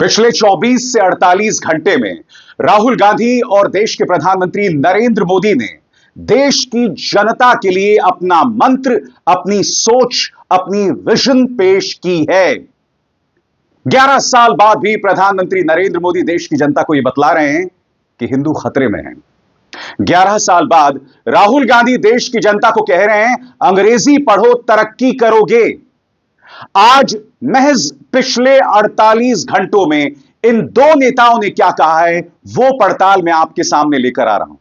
पिछले 24 से 48 घंटे में राहुल गांधी और देश के प्रधानमंत्री नरेंद्र मोदी ने देश की जनता के लिए अपना मंत्र, अपनी सोच, अपनी विजन पेश की है। 11 साल बाद भी प्रधानमंत्री नरेंद्र मोदी देश की जनता को यह बतला रहे हैं कि हिंदू खतरे में हैं। 11 साल बाद राहुल गांधी देश की जनता को कह रहे हैं, अंग्रेजी पढ़ो तरक्की करोगे। आज महज पिछले 48 घंटों में इन दो नेताओं ने क्या कहा है, वो पड़ताल मैं आपके सामने लेकर आ रहा हूं।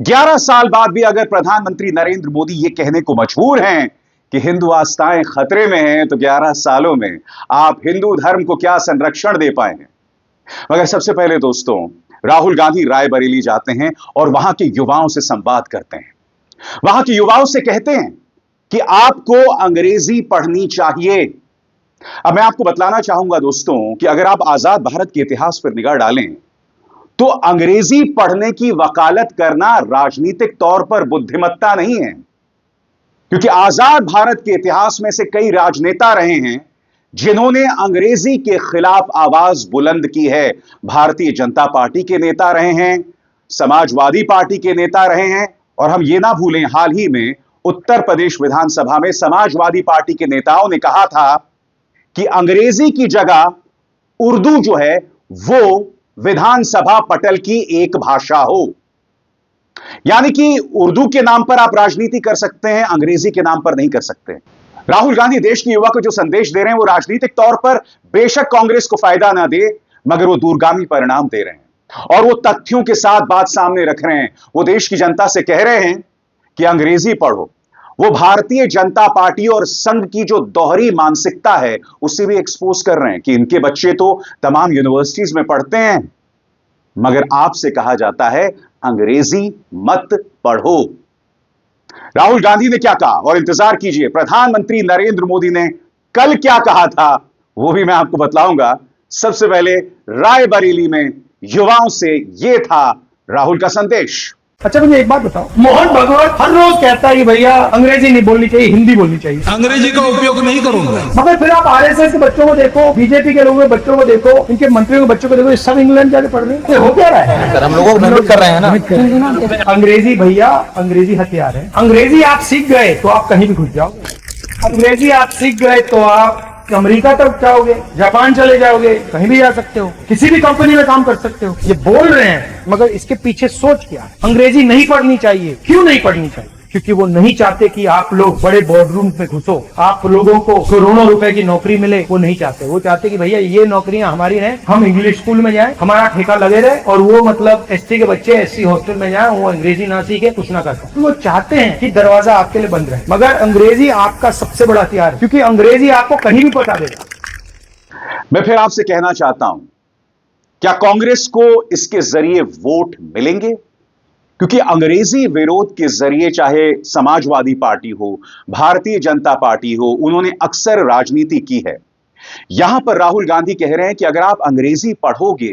11 साल बाद भी अगर प्रधानमंत्री नरेंद्र मोदी ये कहने को मजबूर हैं कि हिंदू आस्थाएं खतरे में हैं, तो 11 सालों में आप हिंदू धर्म को क्या संरक्षण दे पाए हैं। मगर सबसे पहले दोस्तों, राहुल गांधी रायबरेली जाते हैं और वहां के युवाओं से संवाद करते हैं। वहां के युवाओं से कहते हैं कि आपको अंग्रेजी पढ़नी चाहिए। अब मैं आपको बतलाना चाहूंगा दोस्तों कि अगर आप आजाद भारत के इतिहास पर निगाह डालें तो अंग्रेजी पढ़ने की वकालत करना राजनीतिक तौर पर बुद्धिमत्ता नहीं है, क्योंकि आजाद भारत के इतिहास में से कई राजनेता रहे हैं जिन्होंने अंग्रेजी के खिलाफ आवाज बुलंद की है। भारतीय जनता पार्टी के नेता रहे हैं, समाजवादी पार्टी के नेता रहे हैं, और हम ये ना भूलें, हाल ही में उत्तर प्रदेश विधानसभा में समाजवादी पार्टी के नेताओं ने कहा था कि अंग्रेजी की जगह उर्दू जो है वो विधानसभा पटल की एक भाषा हो। यानी कि उर्दू के नाम पर आप राजनीति कर सकते हैं, अंग्रेजी के नाम पर नहीं कर सकते। राहुल गांधी देश के युवा को जो संदेश दे रहे हैं वो राजनीतिक तौर पर बेशक कांग्रेस को फायदा ना दे, मगर वो दूरगामी परिणाम दे रहे हैं और वो तथ्यों के साथ बात सामने रख रहे हैं। वो देश की जनता से कह रहे हैं कि अंग्रेजी पढ़ो। वो भारतीय जनता पार्टी और संघ की जो दोहरी मानसिकता है उसे भी एक्सपोज कर रहे हैं कि इनके बच्चे तो तमाम यूनिवर्सिटीज में पढ़ते हैं, मगर आपसे कहा जाता है अंग्रेजी मत पढ़ो। राहुल गांधी ने क्या कहा, और इंतजार कीजिए प्रधानमंत्री नरेंद्र मोदी ने कल क्या कहा था, वो भी मैं आपको बतलाऊंगा। सबसे पहले रायबरेली में युवाओं से यह था राहुल का संदेश। अच्छा, मुझे एक बात बताओ, मोहन भागवत हर रोज कहता है कि भैया अंग्रेजी नहीं बोलनी चाहिए, हिंदी बोलनी चाहिए। अंग्रेजी का उपयोग नहीं करूंगा। मगर फिर आप आरएसएस के बच्चों को देखो, बीजेपी के लोगों के बच्चों को देखो, इनके मंत्रियों के बच्चों को देखो, ये सब इंग्लैंड जाके पढ़ रहे हैं। हो क्या रहा है सर? हम लोगों को मदद कर रहे हैं ना। अंग्रेजी भैया, अंग्रेजी हथियार है। अंग्रेजी आप सीख गए तो आप कहीं भी घुस जाओगे। अंग्रेजी आप सीख गए तो आप अमेरिका तक जाओगे, जापान चले जाओगे, कहीं भी जा सकते हो, किसी भी कंपनी में काम कर सकते हो। ये बोल रहे हैं, मगर इसके पीछे सोच क्या है? अंग्रेजी नहीं पढ़नी चाहिए। क्यों नहीं पढ़नी चाहिए? क्योंकि वो नहीं चाहते कि आप लोग बड़े बोर्डरूम में घुसो, आप लोगों को करोड़ों रुपए की नौकरी मिले। वो नहीं चाहते। वो चाहते कि भैया ये नौकरियां हमारी हैं, हम इंग्लिश स्कूल में जाएं, हमारा ठेका लगे रहे, और वो मतलब एसटी के बच्चे एससी हॉस्टल में जाएं, वो अंग्रेजी ना सीखे, कुछ ना कर सकते। वो चाहते हैं कि दरवाजा आपके लिए बंद रहे, मगर अंग्रेजी आपका सबसे बड़ा हथियार है, क्योंकि अंग्रेजी आपको कहीं भी पहुंचा देगा। मैं फिर आपसे कहना चाहता हूं, क्या कांग्रेस को इसके जरिए वोट मिलेंगे? क्योंकि अंग्रेजी विरोध के जरिए चाहे समाजवादी पार्टी हो, भारतीय जनता पार्टी हो, उन्होंने अक्सर राजनीति की है। यहां पर राहुल गांधी कह रहे हैं कि अगर आप अंग्रेजी पढ़ोगे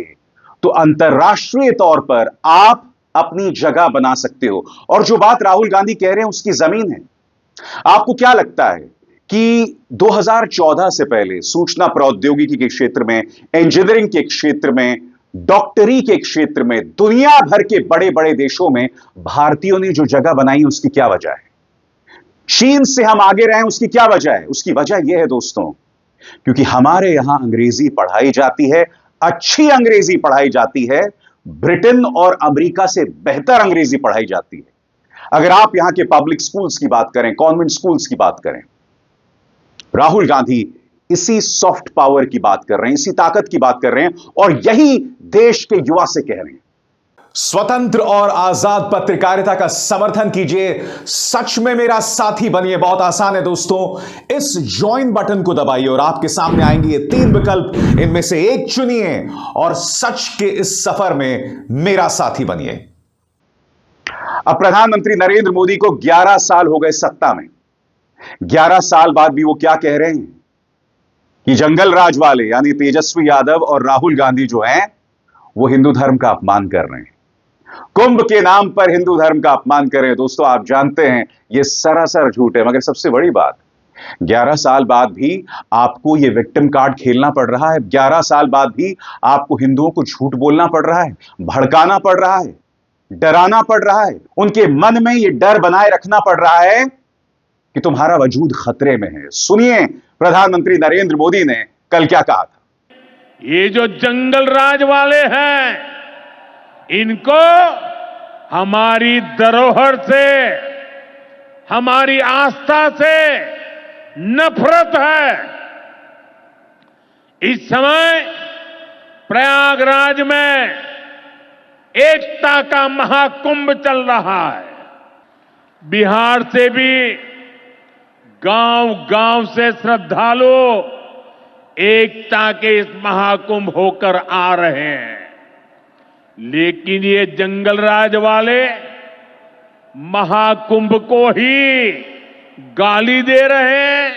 तो अंतर्राष्ट्रीय तौर पर आप अपनी जगह बना सकते हो। और जो बात राहुल गांधी कह रहे हैं उसकी जमीन है। आपको क्या लगता है कि 2014 से पहले सूचना प्रौद्योगिकी के क्षेत्र में, इंजीनियरिंग के क्षेत्र में, डॉक्टरी के क्षेत्र में, दुनिया भर के बड़े बड़े देशों में भारतीयों ने जो जगह बनाई उसकी क्या वजह है? चीन से हम आगे रहे उसकी क्या वजह है? उसकी वजह यह है दोस्तों, क्योंकि हमारे यहां अंग्रेजी पढ़ाई जाती है, अच्छी अंग्रेजी पढ़ाई जाती है। ब्रिटेन और अमेरिका से बेहतर अंग्रेजी पढ़ाई जाती है। अगर आप यहां के पब्लिक स्कूल्स की बात करें, कॉन्वेंट स्कूल्स की बात करें, राहुल गांधी इसी सॉफ्ट पावर की बात कर रहे हैं, इसी ताकत की बात कर रहे हैं, और यही देश के युवा से कह रहे हैं। स्वतंत्र और आजाद पत्रकारिता का समर्थन कीजिए, सच में मेरा साथी बनिए। बहुत आसान है दोस्तों, इस ज्वाइन बटन को दबाइए और आपके सामने आएंगे ये 3 विकल्प, इनमें से एक चुनिए और सच के इस सफर में मेरा साथी बनिए। अब प्रधानमंत्री नरेंद्र मोदी को 11 साल हो गए सत्ता में। 11 साल बाद भी वो क्या कह रहे हैं कि जंगल राज वाले यानी तेजस्वी यादव और राहुल गांधी जो हैं वो हिंदू धर्म का अपमान कर रहे हैं, कुंभ के नाम पर हिंदू धर्म का अपमान कर रहे हैं। दोस्तों, आप जानते हैं ये सरासर झूठ है। मगर सबसे बड़ी बात, 11 साल बाद भी आपको यह विक्टिम कार्ड खेलना पड़ रहा है। 11 साल बाद भी आपको हिंदुओं को झूठ बोलना पड़ रहा है, भड़काना पड़ रहा है, डराना पड़ रहा है, उनके मन में यह डर बनाए रखना पड़ रहा है कि तुम्हारा वजूद खतरे में है। सुनिए प्रधानमंत्री नरेंद्र मोदी ने कल क्या कहा था। ये जो जंगल राज वाले हैं, इनको हमारी धरोहर से, हमारी आस्था से नफरत है। इस समय प्रयागराज में एकता का महाकुंभ चल रहा है। बिहार से भी गांव-गांव से श्रद्धालु एकता के इस महाकुंभ होकर आ रहे हैं। लेकिन ये जंगल राज वाले महाकुंभ को ही गाली दे रहे हैं।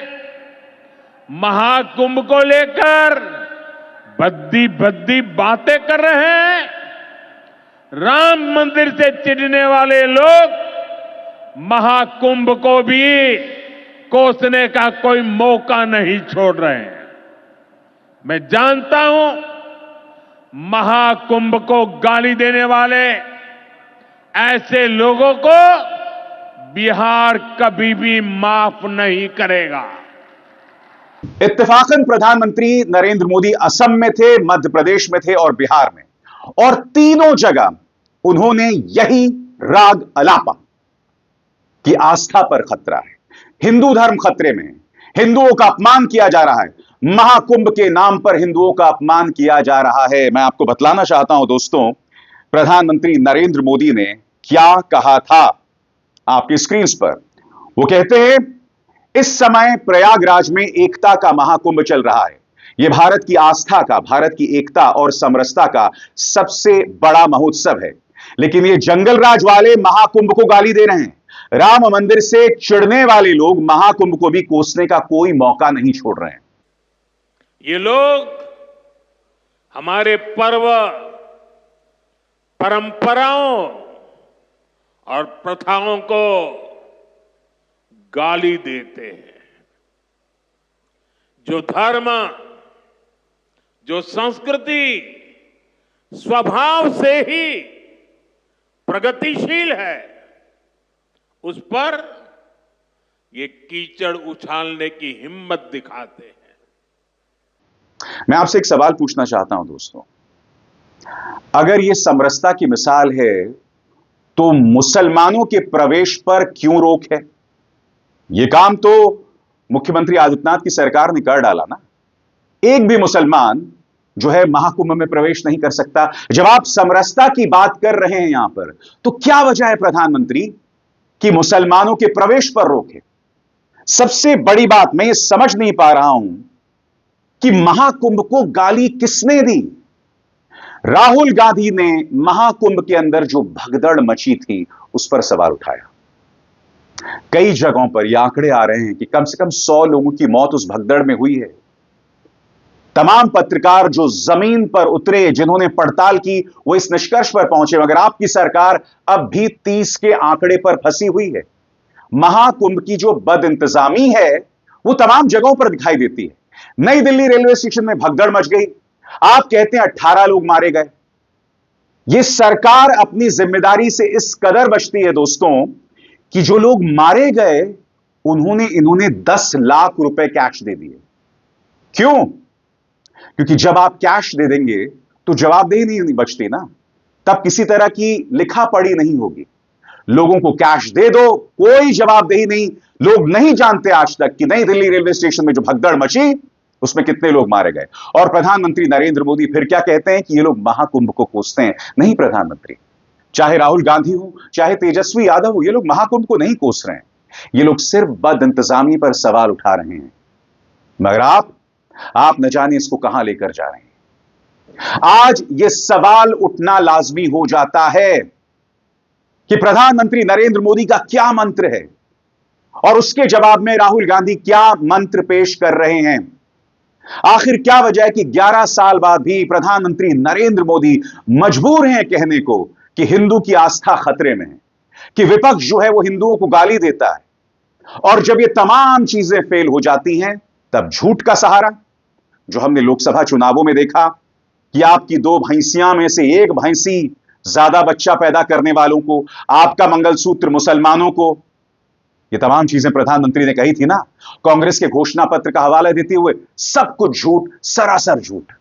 महाकुंभ को लेकर भद्दी भद्दी बातें कर रहे हैं। राम मंदिर से चिढ़ने वाले लोग महाकुंभ को भी कोसने का कोई मौका नहीं छोड़ रहे हैं। मैं जानता हूं महाकुंभ को गाली देने वाले ऐसे लोगों को बिहार कभी भी माफ नहीं करेगा। इत्तेफाकन प्रधानमंत्री नरेंद्र मोदी असम में थे, मध्य प्रदेश में थे और बिहार में, और तीनों जगह उन्होंने यही राग अलापा कि आस्था पर खतरा है, हिंदू धर्म खतरे में है, हिंदुओं का अपमान किया जा रहा है, महाकुंभ के नाम पर हिंदुओं का अपमान किया जा रहा है। मैं आपको बतलाना चाहता हूं दोस्तों, प्रधानमंत्री नरेंद्र मोदी ने क्या कहा था आपकी स्क्रीन पर। वो कहते हैं, इस समय प्रयागराज में एकता का महाकुंभ चल रहा है। यह भारत की आस्था का, भारत की एकता और समरसता का सबसे बड़ा महोत्सव है। लेकिन ये जंगलराज वाले महाकुंभ को गाली दे रहे हैं। राम मंदिर से चिढ़ने वाले लोग महाकुंभ को भी कोसने का कोई मौका नहीं छोड़ रहे हैं। ये लोग हमारे पर्व, परंपराओं और प्रथाओं को गाली देते हैं। जो धर्म, जो संस्कृति स्वभाव से ही प्रगतिशील है, उस पर ये कीचड़ उछालने की हिम्मत दिखाते हैं। मैं आपसे एक सवाल पूछना चाहता हूं दोस्तों, अगर यह समरसता की मिसाल है तो मुसलमानों के प्रवेश पर क्यों रोक है? यह काम तो मुख्यमंत्री आदित्यनाथ की सरकार ने कर डाला ना। एक भी मुसलमान जो है महाकुंभ में प्रवेश नहीं कर सकता। जब आप समरसता की बात कर रहे हैं यहां पर, तो क्या वजह है प्रधानमंत्री कि मुसलमानों के प्रवेश पर रोके? सबसे बड़ी बात मैं ये समझ नहीं पा रहा हूं कि महाकुंभ को गाली किसने दी। राहुल गांधी ने महाकुंभ के अंदर जो भगदड़ मची थी उस पर सवाल उठाया। कई जगहों पर यह आंकड़े आ रहे हैं कि कम से कम 100 लोगों की मौत उस भगदड़ में हुई है। तमाम पत्रकार जो जमीन पर उतरे, जिन्होंने पड़ताल की, वो इस निष्कर्ष पर पहुंचे, मगर आपकी सरकार अब भी 30 के आंकड़े पर फंसी हुई है। महाकुंभ की जो बदइंतजामी है वो तमाम जगहों पर दिखाई देती है। नई दिल्ली रेलवे स्टेशन में भगदड़ मच गई, आप कहते हैं 18 लोग मारे गए। यह सरकार अपनी जिम्मेदारी से इस कदर बचती है दोस्तों कि जो लोग मारे गए इन्होंने 10 लाख रुपए कैश दे दिए। क्यों? क्योंकि जब आप कैश दे देंगे तो जवाबदेही नहीं बचती ना, तब किसी तरह की लिखा पढ़ी नहीं होगी। लोगों को कैश दे दो, कोई जवाबदेही नहीं। लोग नहीं जानते आज तक कि नई दिल्ली रेलवे स्टेशन में जो भगदड़ मची उसमें कितने लोग मारे गए। और प्रधानमंत्री नरेंद्र मोदी फिर क्या कहते हैं कि ये लोग महाकुंभ को कोसते हैं। नहीं प्रधानमंत्री, चाहे राहुल गांधी हो, चाहे तेजस्वी यादव हो, ये लोग महाकुंभ को नहीं कोस रहे हैं। ये लोग सिर्फ बदइंतजामी पर सवाल उठा रहे हैं। मगर आप न जाने इसको कहां लेकर जा रहे हैं। आज यह सवाल उठना लाजमी हो जाता है कि प्रधानमंत्री नरेंद्र मोदी का क्या मंत्र है और उसके जवाब में राहुल गांधी क्या मंत्र पेश कर रहे हैं। आखिर क्या वजह है कि 11 साल बाद भी प्रधानमंत्री नरेंद्र मोदी मजबूर हैं कहने को कि हिंदू की आस्था खतरे में है, कि विपक्ष जो है वो हिंदुओं को गाली देता है। और जब ये तमाम चीजें फेल हो जाती हैं, तब झूठ का सहारा, जो हमने लोकसभा चुनावों में देखा कि आपकी दो भैंसियां में से एक भैंसी ज्यादा बच्चा पैदा करने वालों को, आपका मंगलसूत्र मुसलमानों को, ये तमाम चीजें प्रधानमंत्री ने कही थी ना, कांग्रेस के घोषणा पत्र का हवाला देते हुए, सब कुछ झूठ, सरासर झूठ।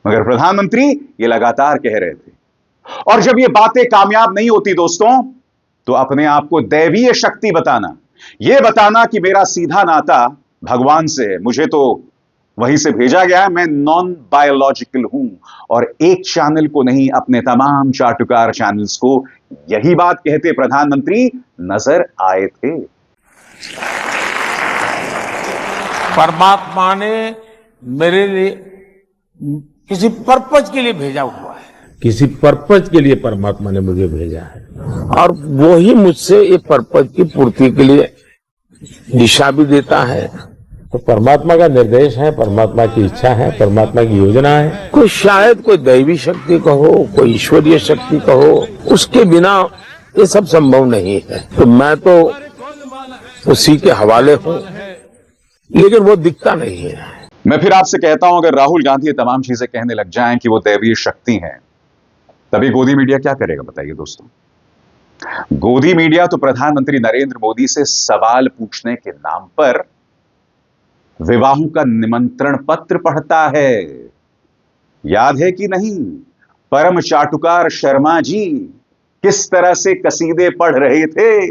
मगर प्रधानमंत्री ये लगातार कह रहे थे। और जब ये बातें कामयाब नहीं होती दोस्तों, तो अपने आप को दैवीय शक्ति बताना, यह बताना कि मेरा सीधा नाता भगवान से है, मुझे तो वहीं से भेजा गया है, मैं नॉन बायोलॉजिकल हूं, और एक चैनल को नहीं, अपने तमाम चाटुकार चैनल्स को यही बात कहते प्रधानमंत्री नजर आए थे। परमात्मा ने मेरे लिए किसी पर्पज के लिए भेजा हुआ है, किसी पर्पज के लिए परमात्मा ने मुझे भेजा है, और वो ही मुझसे ये पर्पज की पूर्ति के लिए दिशा भी देता है। तो परमात्मा का निर्देश है, परमात्मा की इच्छा है, परमात्मा की योजना है। कोई शायद कोई दैवी शक्ति कहो, कोई ईश्वरीय शक्ति कहो, उसके बिना ये सब संभव नहीं है। तो मैं तो उसी के हवाले हूं, लेकिन वो दिखता नहीं है। मैं फिर आपसे कहता हूं, अगर राहुल गांधी ये तमाम चीजें कहने लग जाएं कि वो दैवीय शक्ति हैं, तभी गोदी मीडिया क्या करेगा बताइए दोस्तों। गोदी मीडिया तो प्रधानमंत्री नरेंद्र मोदी से सवाल पूछने के नाम पर विवाहों का निमंत्रण पत्र पढ़ता है। याद है कि नहीं, परम चाटुकार शर्मा जी किस तरह से कसीदे पढ़ रहे थे,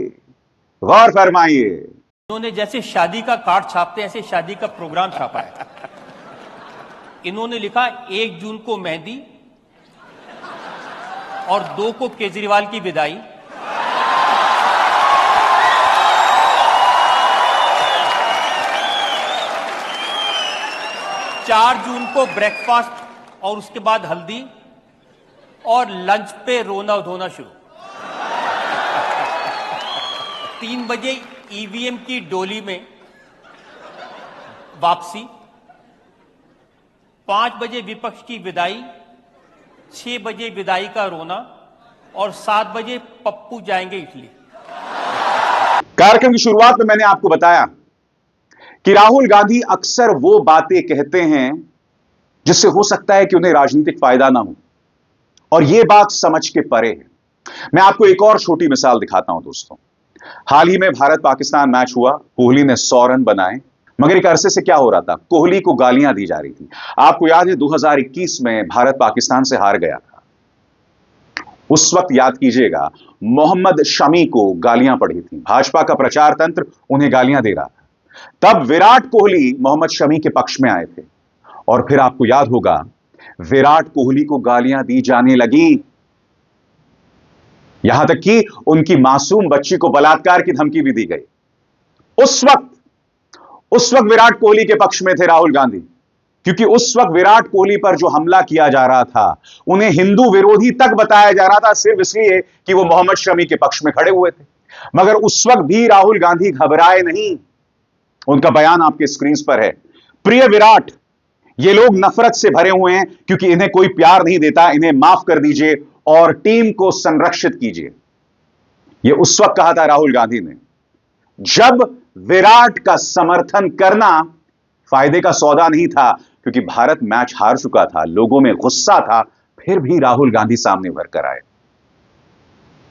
गौर फरमाइए। इन्होंने जैसे शादी का कार्ड छापते हैं, ऐसे शादी का प्रोग्राम छापा है। इन्होंने लिखा 1 जून को मेहंदी और 2 को केजरीवाल की विदाई, 4 जून को ब्रेकफास्ट और उसके बाद हल्दी, और लंच पे रोना धोना शुरू। 3 बजे ईवीएम की डोली में वापसी, 5 बजे विपक्ष की विदाई, 6 बजे विदाई का रोना, और 7 बजे पप्पू जाएंगे इटली। कार्यक्रम की शुरुआत में मैंने आपको बताया कि राहुल गांधी अक्सर वो बातें कहते हैं जिससे हो सकता है कि उन्हें राजनीतिक फायदा ना हो, और यह बात समझ के परे है। मैं आपको एक और छोटी मिसाल दिखाता हूं दोस्तों। हाल ही में भारत पाकिस्तान मैच हुआ, कोहली ने 100 रन बनाए, मगर एक अरसे से क्या हो रहा था, कोहली को गालियां दी जा रही थी। आपको याद है 2021 में भारत पाकिस्तान से हार गया था। उस वक्त याद कीजिएगा, मोहम्मद शमी को गालियां पड़ी थी, भाजपा का प्रचार तंत्र उन्हें गालियां दे रहा था। तब विराट कोहली मोहम्मद शमी के पक्ष में आए थे, और फिर आपको याद होगा विराट कोहली को गालियां दी जाने लगी, यहां तक कि उनकी मासूम बच्ची को बलात्कार की धमकी भी दी गई। उस वक्त विराट कोहली के पक्ष में थे राहुल गांधी, क्योंकि उस वक्त विराट कोहली पर जो हमला किया जा रहा था उन्हें हिंदू विरोधी तक बताया जा रहा था, सिर्फ इसलिए कि वो मोहम्मद शमी के पक्ष में खड़े हुए थे। मगर उस वक्त भी राहुल गांधी घबराए नहीं। उनका बयान आपके स्क्रीन पर है। प्रिय विराट, ये लोग नफरत से भरे हुए हैं क्योंकि इन्हें कोई प्यार नहीं देता, इन्हें माफ कर दीजिए और टीम को संरक्षित कीजिए। यह उस वक्त कहा था राहुल गांधी ने जब विराट का समर्थन करना फायदे का सौदा नहीं था, क्योंकि भारत मैच हार चुका था, लोगों में गुस्सा था, फिर भी राहुल गांधी सामने भर कर आए।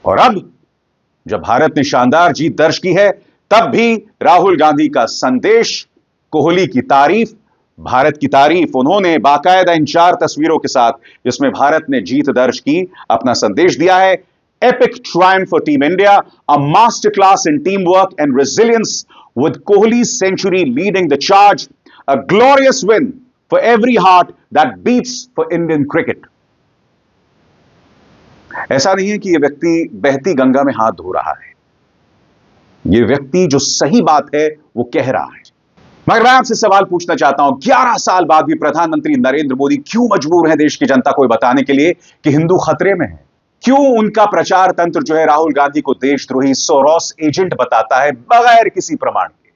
और अब जब भारत ने शानदार जीत दर्ज की है, तब भी राहुल गांधी का संदेश, कोहली की तारीफ, भारत की तारीफ, उन्होंने बाकायदा इन 4 तस्वीरों के साथ जिसमें भारत ने जीत दर्ज की, अपना संदेश दिया है। Epic triumph for team India, a master class in team work and resilience with Kohli century leading the charge, a glorious win for every heart that beats for Indian cricket. ऐसा नहीं है कि यह व्यक्ति बहती गंगा में हाथ धो रहा है, यह व्यक्ति जो सही बात है वो कह रहा है। मगर मैं आपसे सवाल पूछना चाहता हूं, 11 साल बाद भी प्रधानमंत्री नरेंद्र मोदी क्यों मजबूर हैं देश की जनता को बताने के लिए कि हिंदू खतरे में है? क्यों उनका प्रचार तंत्र जो है राहुल गांधी को देशद्रोही, सोरोस एजेंट बताता है बगैर किसी प्रमाण के?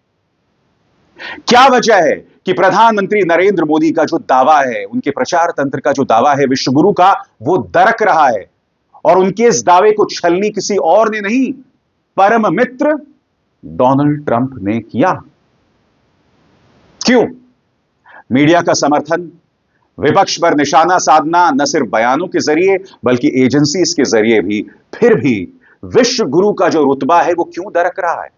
क्या वजह है कि प्रधानमंत्री नरेंद्र मोदी का जो दावा है, उनके प्रचार तंत्र का जो दावा है विश्वगुरु का, वो दरक रहा है? और उनके इस दावे को छलनी किसी और ने नहीं, परम मित्र डोनाल्ड ट्रंप ने किया। क्यों? मीडिया का समर्थन, विपक्ष पर निशाना साधना न सिर्फ बयानों के जरिए बल्कि एजेंसीज के जरिए भी, फिर भी विश्व गुरु का जो रुतबा है वो क्यों दरक रहा है?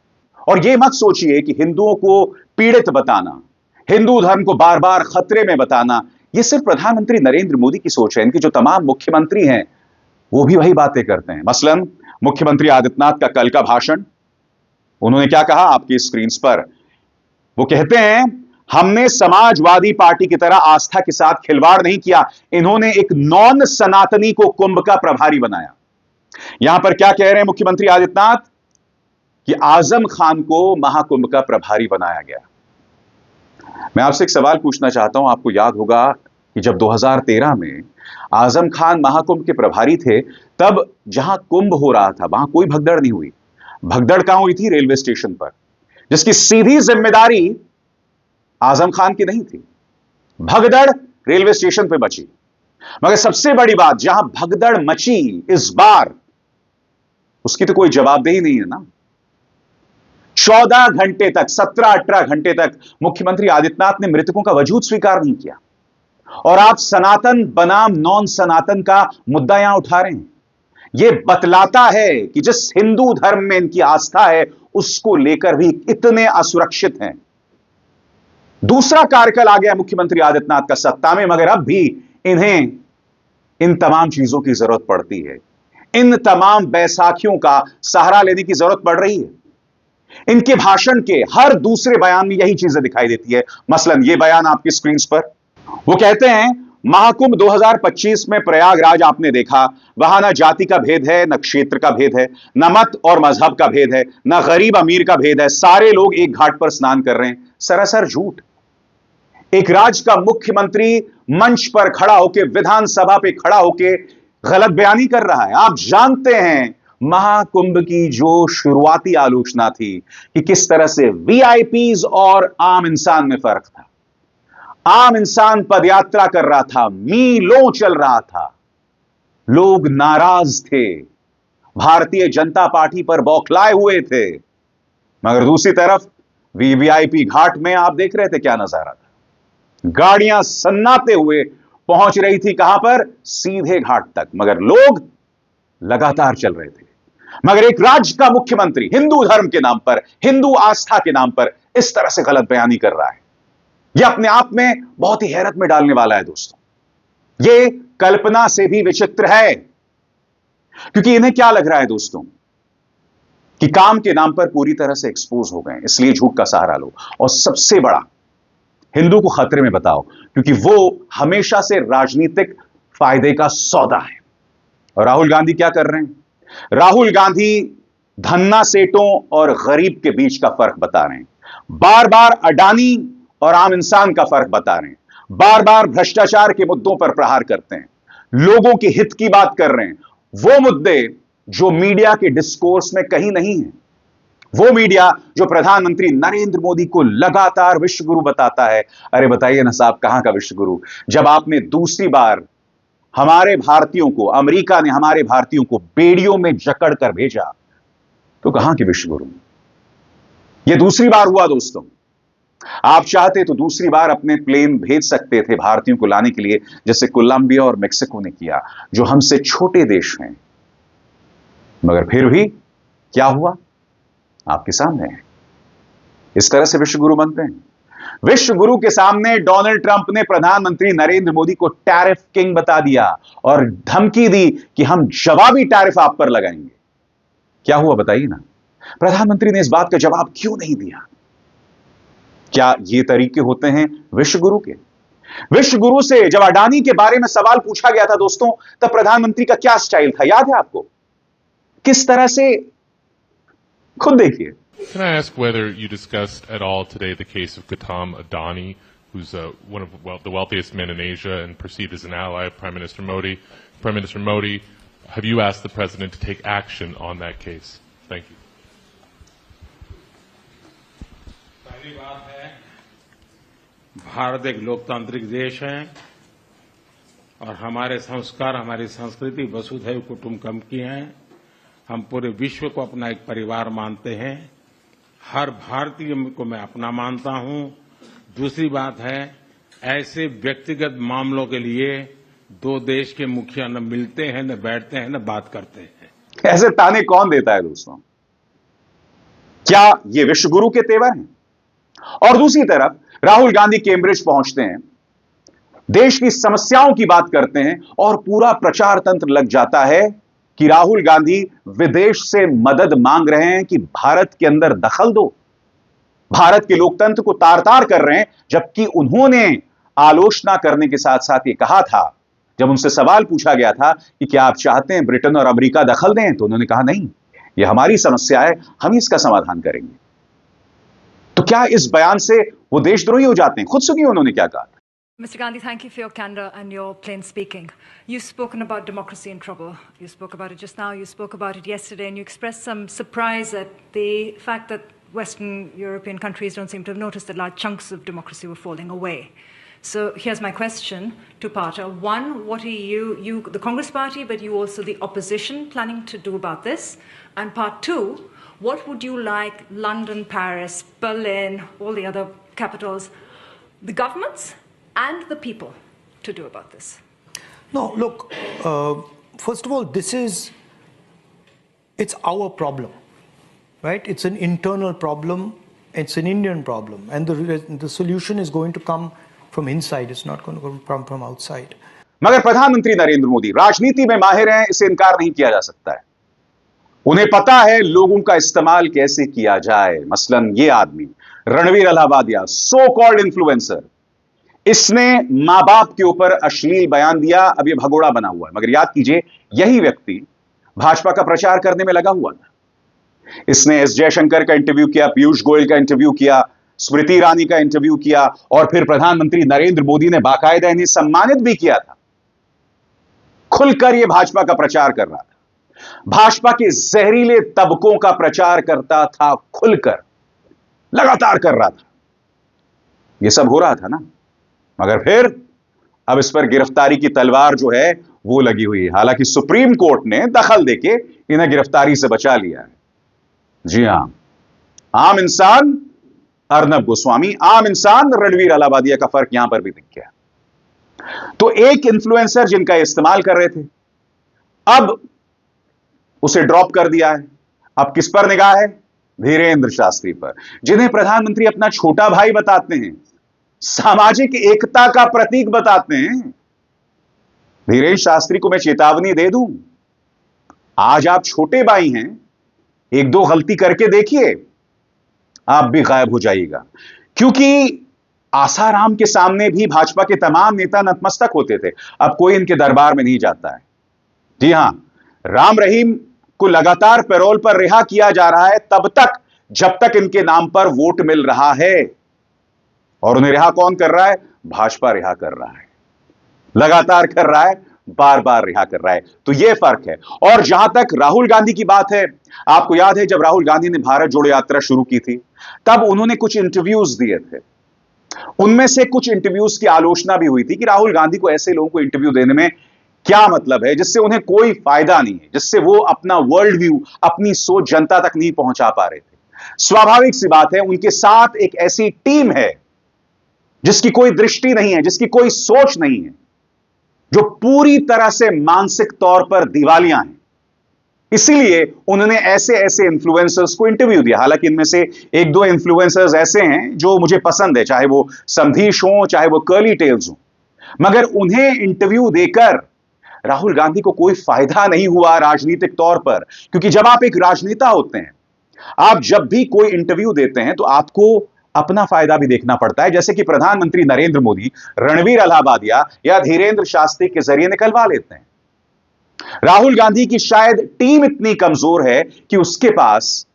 और यह मत सोचिए कि हिंदुओं को पीड़ित बताना, हिंदू धर्म को बार बार खतरे में बताना, यह सिर्फ प्रधानमंत्री नरेंद्र मोदी की सोच है। इनके जो तमाम मुख्यमंत्री हैं वो भी वही बातें करते हैं। मसलन मुख्यमंत्री आदित्यनाथ का कल का भाषण, उन्होंने क्या कहा आपकी स्क्रीन पर? वो कहते हैं, हमने समाजवादी पार्टी की तरह आस्था के साथ खिलवाड़ नहीं किया। इन्होंने एक नॉन सनातनी को कुंभ का प्रभारी बनाया। यहां पर क्या कह रहे हैं मुख्यमंत्री आदित्यनाथ? कि आजम खान को महाकुंभ का प्रभारी बनाया गया। मैं आपसे एक सवाल पूछना चाहता हूं। आपको याद होगा कि जब 2013 में आजम खान महाकुंभ के प्रभारी थे, तब जहां कुंभ हो रहा था वहां कोई भगदड़ नहीं हुई। भगदड़ कहां हुई थी? रेलवे स्टेशन पर, जिसकी सीधी जिम्मेदारी आजम खान की नहीं थी। भगदड़ रेलवे स्टेशन पर मची। मगर सबसे बड़ी बात, जहां भगदड़ मची इस बार, उसकी तो कोई जवाबदेही नहीं है ना। 14 घंटे तक, 17-18 घंटे तक मुख्यमंत्री आदित्यनाथ ने मृतकों का वजूद स्वीकार नहीं किया। और आप सनातन बनाम नॉन सनातन का मुद्दा यहां उठा रहे हैं। यह बतलाता है कि जिस हिंदू धर्म में इनकी आस्था है उसको लेकर भी इतने असुरक्षित हैं। दूसरा कार्यकाल आ गया मुख्यमंत्री आदित्यनाथ का सत्ता में, मगर अब भी इन्हें इन तमाम चीजों की जरूरत पड़ती है। इन तमाम बैसाखियों का सहारा लेने की जरूरत पड़ रही है। इनके भाषण के हर दूसरे बयान में यही चीजें दिखाई देती है। मसलन यह बयान आपकी स्क्रीन पर, वो कहते हैं, महाकुंभ 2025 में प्रयागराज आपने देखा, वहां ना जाति का भेद है, न क्षेत्र का भेद है, न मत और मजहब का भेद है, न गरीब अमीर का भेद है। सारे लोग एक घाट पर स्नान कर रहे हैं। सरासर झूठ। एक राज्य का मुख्यमंत्री मंच पर खड़ा होकर, विधानसभा पे खड़ा होकर गलत बयानी कर रहा है। आप जानते हैं महाकुंभ की जो शुरुआती आलोचना थी कि किस तरह से वीआईपीज और आम इंसान में फर्क था। आम इंसान पदयात्रा कर रहा था, मीलों चल रहा था, लोग नाराज थे, भारतीय जनता पार्टी पर बौखलाए हुए थे। मगर दूसरी तरफ वीवीआईपी घाट में आप देख रहे थे क्या नजारा था। गाड़ियां सन्नाते हुए पहुंच रही थी कहां पर? सीधे घाट तक, मगर लोग लगातार चल रहे थे। मगर एक राज्य का मुख्यमंत्री हिंदू धर्म के नाम पर, हिंदू आस्था के नाम पर इस तरह से गलत बयानी कर रहा है। यह अपने आप में बहुत ही हैरत में डालने वाला है दोस्तों। यह कल्पना से भी विचित्र है, क्योंकि इन्हें क्या लग रहा है दोस्तों कि काम के नाम पर पूरी तरह से एक्सपोज हो गए, इसलिए झूठ का सहारा लो और सबसे बड़ा हिंदू को खतरे में बताओ, क्योंकि वो हमेशा से राजनीतिक फायदे का सौदा है। और राहुल गांधी क्या कर रहे हैं? राहुल गांधी धन्ना सेठों और गरीब के बीच का फर्क बता रहे हैं। बार बार अडानी और आम इंसान का फर्क बता रहे हैं। बार बार भ्रष्टाचार के मुद्दों पर प्रहार करते हैं, लोगों के हित की बात कर रहे हैं। वो मुद्दे जो मीडिया के डिस्कोर्स में कहीं नहीं है, वो मीडिया जो प्रधानमंत्री नरेंद्र मोदी को लगातार विश्व गुरु बताता है। अरे बताइए ना साहब, कहां का विश्व गुरु? जब आपने दूसरी बार हमारे भारतीयों को, अमेरिका ने हमारे भारतीयों को बेड़ियों में जकड़ कर भेजा, तो कहां के विश्व गुरु? यह दूसरी बार हुआ दोस्तों। आप चाहते तो दूसरी बार अपने प्लेन भेज सकते थे भारतीयों को लाने के लिए, जैसे कोलंबिया और मेक्सिको ने किया, जो हमसे छोटे देश हैं। मगर फिर भी क्या हुआ आपके सामने है। इस तरह से विश्व गुरु बनते हैं। विश्व गुरु के सामने डोनाल्ड ट्रंप ने प्रधानमंत्री नरेंद्र मोदी को टैरिफ किंग बता दिया और धमकी दी कि हम जवाबी टैरिफ आप पर लगाएंगे। क्या हुआ बताइए ना? प्रधानमंत्री ने इस बात का जवाब क्यों नहीं दिया? क्या ये तरीके होते हैं विश्व गुरु के? विश्व गुरु से जब अडानी के बारे में सवाल पूछा गया था दोस्तों, तब प्रधानमंत्री का क्या स्टाइल था, याद है आपको? किस तरह से, खुद देखिए। Can I ask whether you discussed at all today the case of Gautam Adani, who's one of the wealthiest men in Asia and perceived as an ally of Prime Minister Modi? Prime Minister Modi, have you asked the President to take action on that case? Thank you. पहली बात है, भारत एक लोकतांत्रिक देश है और हमारे संस्कार, हमारी संस्कृति वसुधैव कुटुंबकम की है। हम पूरे विश्व को अपना एक परिवार मानते हैं। हर भारतीय को मैं अपना मानता हूं। दूसरी बात है, ऐसे व्यक्तिगत मामलों के लिए दो देश के मुखिया न मिलते हैं, न बैठते हैं, न बात करते हैं। ऐसे ताने कौन देता है दोस्तों? क्या ये विश्व गुरु के तेवर हैं? और दूसरी तरफ राहुल गांधी कैम्ब्रिज पहुंचते हैं, देश की समस्याओं की बात करते हैं और पूरा प्रचार तंत्र लग जाता है कि राहुल गांधी विदेश से मदद मांग रहे हैं कि भारत के अंदर दखल दो, भारत के लोकतंत्र को तार तार कर रहे हैं। जबकि उन्होंने आलोचना करने के साथ साथ ये कहा था, जब उनसे सवाल पूछा गया था कि क्या आप चाहते हैं ब्रिटेन और अमेरिका दखल दें, तो उन्होंने कहा नहीं, यह हमारी समस्या है, हम ही इसका समाधान करेंगे। तो क्या इस बयान से वो देशद्रोही हो जाते हैं? खुद सुनिए उन्होंने क्या कहा। Mr. Gandhi, thank you for your candor and your plain speaking. You've spoken about democracy in trouble. You spoke about it just now. You spoke about it yesterday, and you expressed some surprise at the fact that Western European countries don't seem to have noticed that large chunks of democracy were falling away. So here's my question, two-parter. One, what are you, the Congress Party, but you also the opposition, planning to do about this? And part two, what would you like London, Paris, Berlin, all the other capitals, the governments and the people to do about this? No, look, first of all, it's our problem, right? It's an internal problem. It's an Indian problem. And the solution is going to come from inside. It's not going to come from outside. मगर प्रधानमंत्री नरेंद्र मोदी राजनीति में माहिर हैं, इसे इनकार नहीं किया जा सकता है। उन्हें पता है लोगों का इस्तेमाल कैसे किया जाए। मसलन ये आदमी Ranveer Allahbadia, so called influencer, इसने मां बाप के ऊपर अश्लील बयान दिया, अब ये भगोड़ा बना हुआ है। मगर याद कीजिए, यही व्यक्ति भाजपा का प्रचार करने में लगा हुआ था। इसने एस जयशंकर का इंटरव्यू किया, पीयूष गोयल का इंटरव्यू किया, स्मृति ईरानी का इंटरव्यू किया, और फिर प्रधानमंत्री नरेंद्र मोदी ने बाकायदा इन्हें सम्मानित भी किया था। खुलकर यह भाजपा का प्रचार कर रहा था, भाजपा के जहरीले तबकों का प्रचार करता था, खुलकर लगातार कर रहा था। यह सब हो रहा था ना, मगर फिर अब इस पर गिरफ्तारी की तलवार जो है वो लगी हुई है। हालांकि सुप्रीम कोर्ट ने दखल देके इन्हें गिरफ्तारी से बचा लिया है। जी हां, आम इंसान अर्नब गोस्वामी, आम इंसान रणवीर अलाहाबादिया का फर्क यहां पर भी दिख गया। तो एक इन्फ्लुएंसर जिनका इस्तेमाल कर रहे थे, अब उसे ड्रॉप कर दिया है। अब किस पर निगाह है? धीरेन्द्र शास्त्री पर, जिन्हें प्रधानमंत्री अपना छोटा भाई बताते हैं, सामाजिक एकता का प्रतीक बताते हैं। धीरेन्द्र शास्त्री को मैं चेतावनी दे दूं, आज आप छोटे भाई हैं, एक दो गलती करके देखिए, आप भी गायब हो जाइएगा। क्योंकि आसाराम के सामने भी भाजपा के तमाम नेता नतमस्तक होते थे, अब कोई इनके दरबार में नहीं जाता है। जी हां, राम रहीम को लगातार पैरोल पर रिहा किया जा रहा है तब तक जब तक इनके नाम पर वोट मिल रहा है। और उन्हें रिहा कौन कर रहा है? भाजपा रिहा कर रहा है, लगातार कर रहा है, बार बार रिहा कर रहा है। तो यह फर्क है। और जहां तक राहुल गांधी की बात है, आपको याद है जब राहुल गांधी ने भारत जोड़ो यात्रा शुरू की थी, तब उन्होंने कुछ इंटरव्यूज दिए थे। उनमें से कुछ इंटरव्यूज की आलोचना भी हुई थी कि राहुल गांधी को ऐसे लोगों को इंटरव्यू देने में क्या मतलब है, जिससे उन्हें कोई फायदा नहीं है, जिससे वो अपना वर्ल्ड व्यू, अपनी सोच जनता तक नहीं पहुंचा पा रहे थे। स्वाभाविक सी बात है, उनके साथ एक ऐसी टीम है जिसकी कोई दृष्टि नहीं है, जिसकी कोई सोच नहीं है, जो पूरी तरह से मानसिक तौर पर दिवालिया हैं। इसीलिए उन्होंने ऐसे ऐसे इन्फ्लुएंसर्स को इंटरव्यू दिया। हालांकि इनमें से एक दो इन्फ्लुएंसर्स ऐसे हैं जो मुझे पसंद है, चाहे वो समधीश हो, चाहे वो कर्ली टेल्स हो, मगर उन्हें इंटरव्यू देकर राहुल गांधी को कोई फायदा नहीं हुआ राजनीतिक तौर पर। क्योंकि जब आप एक राजनेता होते हैं, आप जब भी कोई इंटरव्यू देते हैं तो आपको अपना फायदा भी देखना पड़ता है। जैसे कि प्रधानमंत्री नरेंद्र मोदी रणवीर अलाहाबादिया या धीरेन्द्र शास्त्री के जरिए निकलवा लेते हैं। राहुल गांधी की शायद टीम इतनी कमजोर है कि उसके पास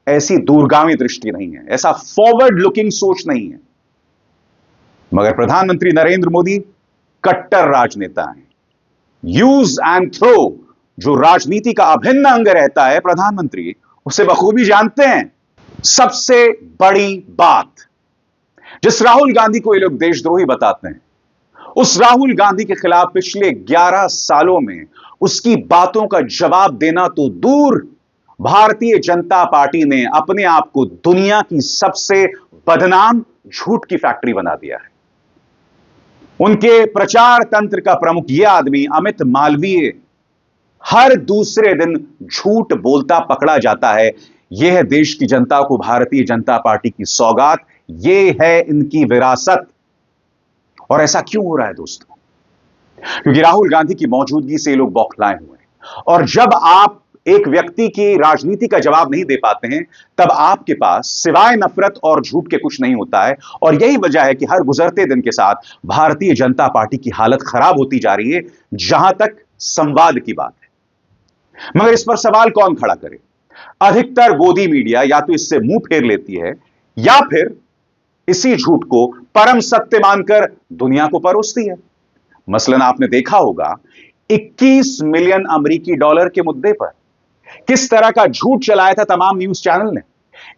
ऐसी दूरगामी दृष्टि नहीं है, ऐसा फॉरवर्ड लुकिंग सोच नहीं है। मगर प्रधानमंत्री नरेंद्र मोदी कट्टर राजनेता हैं। यूज एंड थ्रो जो राजनीति का अभिन्न अंग रहता है, प्रधानमंत्री उसे बखूबी जानते हैं। सबसे बड़ी बात, जिस राहुल गांधी को ये लोग देशद्रोही बताते हैं, उस राहुल गांधी के खिलाफ पिछले 11 सालों में उसकी बातों का जवाब देना तो दूर, भारतीय जनता पार्टी ने अपने आप को दुनिया की सबसे बदनाम झूठ की फैक्ट्री बना दिया है। उनके प्रचार तंत्र का प्रमुख यह आदमी अमित मालवीय हर दूसरे दिन झूठ बोलता पकड़ा जाता है। यह है देश की जनता को भारतीय जनता पार्टी की सौगात, यह है इनकी विरासत। और ऐसा क्यों हो रहा है दोस्तों? क्योंकि राहुल गांधी की मौजूदगी से लोग बौखलाए हुए हैं। और जब आप एक व्यक्ति की राजनीति का जवाब नहीं दे पाते हैं, तब आपके पास सिवाय नफरत और झूठ के कुछ नहीं होता है। और यही वजह है कि हर गुजरते दिन के साथ भारतीय जनता पार्टी की हालत खराब होती जा रही है, जहां तक संवाद की बात है। मगर इस पर सवाल कौन खड़ा करे? अधिकतर गोदी मीडिया या तो इससे मुंह फेर लेती है या फिर इसी झूठ को परम सत्य मानकर दुनिया को परोसती है। मसलन आपने देखा होगा 21 मिलियन अमेरिकी डॉलर के मुद्दे पर किस तरह का झूठ चलाया था तमाम न्यूज चैनल ने।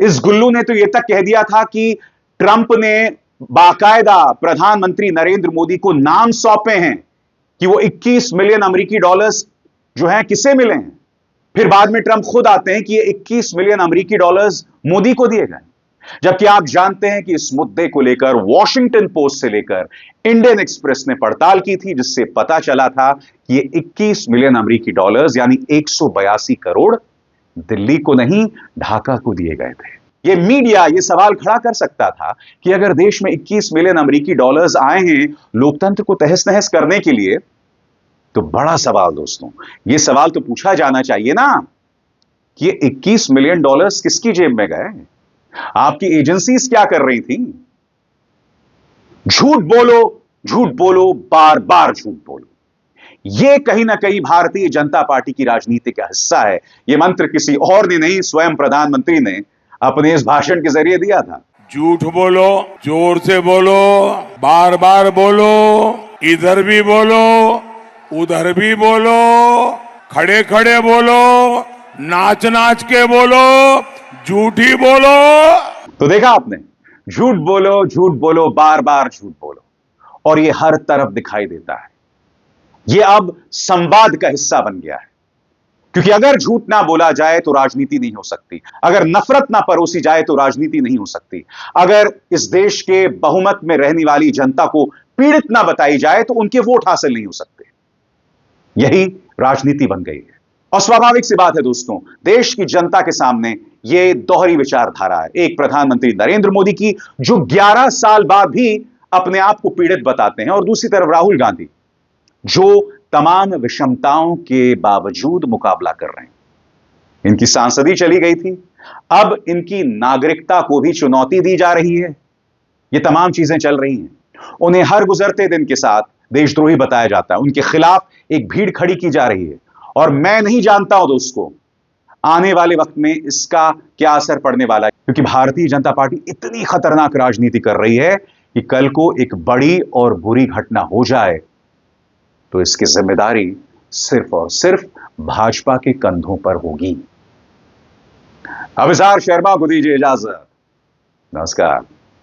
इस गुल्लू ने तो यह तक कह दिया था कि ट्रंप ने बाकायदा प्रधानमंत्री नरेंद्र मोदी को नाम सौंपे हैं कि वो 21 मिलियन अमेरिकी डॉलर्स जो हैं किसे मिले हैं। फिर बाद में ट्रंप खुद आते हैं कि ये 21 मिलियन अमेरिकी डॉलर्स मोदी को दिए गए, जबकि आप जानते हैं कि इस मुद्दे को लेकर वॉशिंगटन पोस्ट से लेकर इंडियन एक्सप्रेस ने पड़ताल की थी, जिससे पता चला था कि ये 21 मिलियन अमेरिकी डॉलर्स यानी 182 करोड़ दिल्ली को नहीं ढाका को दिए गए थे। ये मीडिया ये सवाल खड़ा कर सकता था कि अगर देश में 21 मिलियन अमेरिकी डॉलर्स आए हैं लोकतंत्र को तहस नहस करने के लिए, तो बड़ा सवाल दोस्तों, यह सवाल तो पूछा जाना चाहिए ना कि ये 21 मिलियन डॉलर्स किसकी जेब में गए? आपकी एजेंसीज क्या कर रही थी? झूठ बोलो, बार बार झूठ बोलो। यह कहीं ना कहीं भारतीय जनता पार्टी की राजनीति का हिस्सा है। यह मंत्र किसी और ने नहीं, स्वयं प्रधानमंत्री ने अपने इस भाषण के जरिए दिया था। झूठ बोलो, जोर से बोलो, बार बार बोलो, इधर भी बोलो, उधर भी बोलो, खड़े खड़े बोलो, नाच नाच के बोलो, झूठी बोलो। तो देखा आपने, झूठ बोलो, बार बार झूठ बोलो, और यह हर तरफ दिखाई देता है। यह अब संवाद का हिस्सा बन गया है, क्योंकि अगर झूठ ना बोला जाए तो राजनीति नहीं हो सकती, अगर नफरत ना परोसी जाए तो राजनीति नहीं हो सकती, अगर इस देश के बहुमत में रहने वाली जनता को पीड़ित ना बताई जाए तो उनके वोट हासिल नहीं हो सकते। यही राजनीति बन गई है। और स्वाभाविक सी बात है दोस्तों, देश की जनता के सामने यह दोहरी विचारधारा है। एक प्रधानमंत्री नरेंद्र मोदी की जो 11 साल बाद भी अपने आप को पीड़ित बताते हैं, और दूसरी तरफ राहुल गांधी जो तमाम विषमताओं के बावजूद मुकाबला कर रहे हैं। इनकी सांसदी चली गई थी, अब इनकी नागरिकता को भी चुनौती दी जा रही है। ये तमाम चीजें चल रही हैं। उन्हें हर गुजरते दिन के साथ देशद्रोही बताया जाता है, उनके खिलाफ एक भीड़ खड़ी की जा रही है। और मैं नहीं जानता हूं दोस्तों आने वाले वक्त में इसका क्या असर पड़ने वाला है, क्योंकि भारतीय जनता पार्टी इतनी खतरनाक राजनीति कर रही है कि कल को एक बड़ी और बुरी घटना हो जाए तो इसकी जिम्मेदारी सिर्फ और सिर्फ भाजपा के कंधों पर होगी। अभिसार शर्मा को दीजिए इजाजत। नमस्कार।